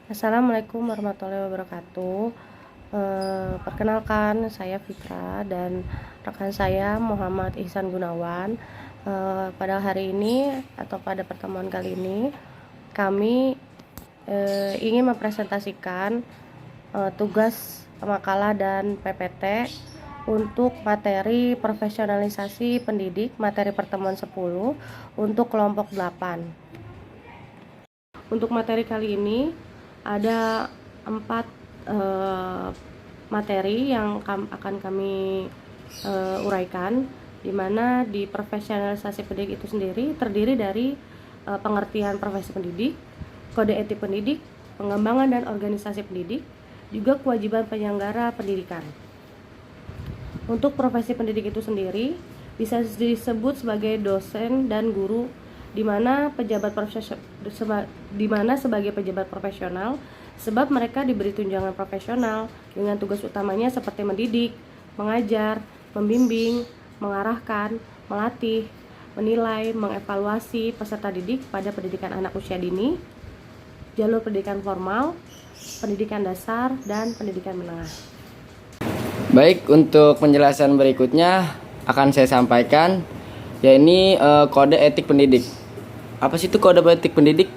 Assalamualaikum warahmatullahi wabarakatuh. Perkenalkan, saya Fitra dan rekan saya Muhammad Ihsan Gunawan. Pada hari ini atau pada pertemuan kali ini, kami ingin mempresentasikan tugas makalah dan PPT untuk materi profesionalisasi pendidik, materi pertemuan 10 untuk kelompok 8. Untuk materi kali ini ada 4 materi yang akan kami uraikan, di mana di profesionalisasi pendidik itu sendiri terdiri dari pengertian profesi pendidik, kode etik pendidik, pengembangan dan organisasi pendidik, juga kewajiban penyelenggara pendidikan. Untuk profesi pendidik itu sendiri bisa disebut sebagai dosen dan guru, di mana sebagai pejabat profesional, sebab mereka diberi tunjangan profesional dengan tugas utamanya seperti mendidik, mengajar, membimbing, mengarahkan, melatih, menilai, mengevaluasi peserta didik pada pendidikan anak usia dini, jalur pendidikan formal, pendidikan dasar, dan pendidikan menengah. Baik, untuk penjelasan berikutnya akan saya sampaikan, yaitu kode etik pendidik. Apa sih itu kode etik pendidik?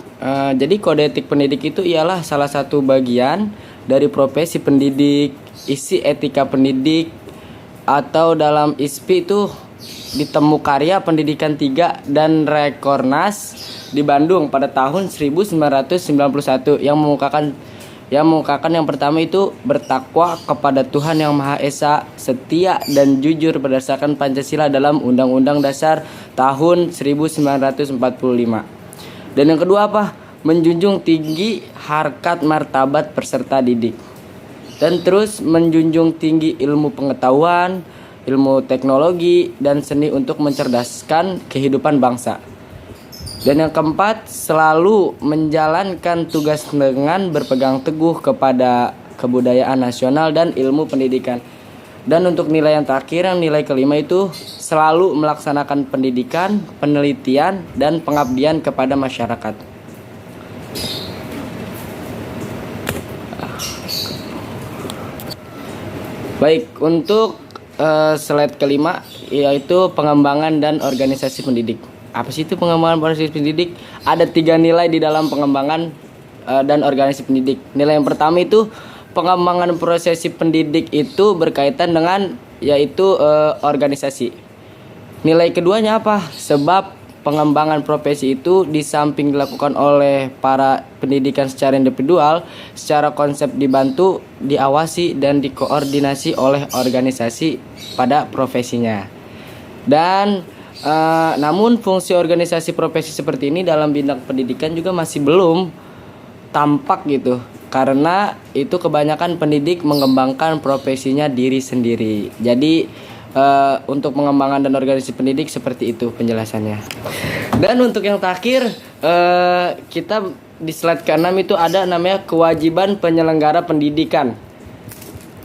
Jadi kode etik pendidik itu ialah salah satu bagian dari profesi pendidik, isi etika pendidik, atau dalam ISPI itu ditemu karya pendidikan 3 dan Rekornas di Bandung pada tahun 1991 yang mengukakan yang pertama itu bertakwa kepada Tuhan Yang Maha Esa, setia dan jujur berdasarkan Pancasila dalam Undang-Undang Dasar tahun 1945. Dan yang kedua apa? Menjunjung tinggi harkat martabat peserta didik. Dan terus menjunjung tinggi ilmu pengetahuan, ilmu teknologi, dan seni untuk mencerdaskan kehidupan bangsa. Dan yang keempat, selalu menjalankan tugas dengan berpegang teguh kepada kebudayaan nasional dan ilmu pendidikan. Dan untuk nilai yang terakhir, yang nilai kelima itu selalu melaksanakan pendidikan, penelitian, dan pengabdian kepada masyarakat. Baik, untuk slide kelima yaitu pengembangan dan organisasi pendidik. Apa sih itu pengembangan organisasi pendidik? Ada 3 nilai di dalam pengembangan dan organisasi pendidik. Nilai yang pertama itu pengembangan prosesi pendidik itu berkaitan dengan yaitu organisasi. Nilai keduanya apa? Sebab pengembangan profesi itu di samping dilakukan oleh para pendidikan secara individual, secara konsep dibantu, diawasi dan dikoordinasi oleh organisasi pada profesinya. Dan namun fungsi organisasi profesi seperti ini dalam bidang pendidikan juga masih belum tampak gitu, karena itu kebanyakan pendidik mengembangkan profesinya diri sendiri. Jadi untuk pengembangan dan organisasi pendidik seperti itu penjelasannya. Dan untuk yang terakhir kita di slide ke-6 itu ada namanya kewajiban penyelenggara pendidikan.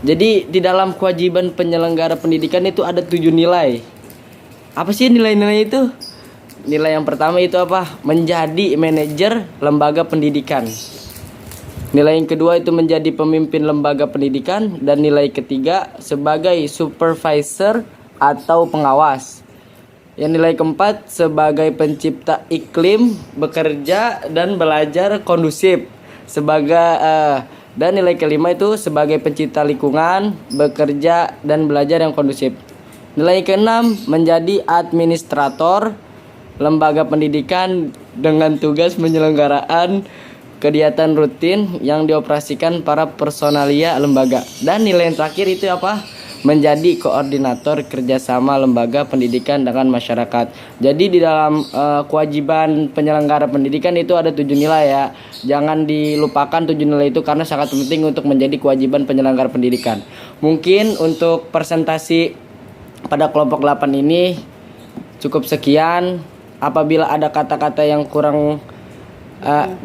Jadi di dalam kewajiban penyelenggara pendidikan itu ada 7 nilai. Apa sih nilai-nilai itu? Nilai yang pertama itu apa? Menjadi manajer lembaga pendidikan. Nilai yang kedua itu menjadi pemimpin lembaga pendidikan. Dan nilai ketiga sebagai supervisor atau pengawas. Yang nilai keempat sebagai pencipta iklim bekerja dan belajar kondusif. Dan nilai kelima itu sebagai pencipta lingkungan, bekerja dan belajar yang kondusif. Nilai keenam menjadi administrator lembaga pendidikan dengan tugas penyelenggaraan kegiatan rutin yang dioperasikan para personalia lembaga. Dan nilai yang terakhir itu apa? Menjadi koordinator kerjasama lembaga pendidikan dengan masyarakat. Jadi di dalam kewajiban penyelenggara pendidikan itu ada 7 nilai ya. Jangan dilupakan 7 nilai itu karena sangat penting untuk menjadi kewajiban penyelenggara pendidikan. Mungkin untuk presentasi pada kelompok 8 ini cukup sekian. Apabila ada kata-kata yang kurang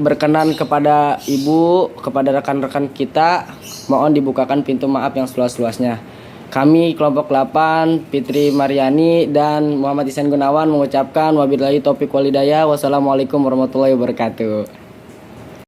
berkenan kepada ibu, kepada rekan-rekan kita, mohon dibukakan pintu maaf yang seluas-luasnya. Kami kelompok 8, Fitri Mariani dan Muhammad Ihsan Gunawan mengucapkan wabillahi taufiq walhidayah. Wassalamualaikum warahmatullahi wabarakatuh.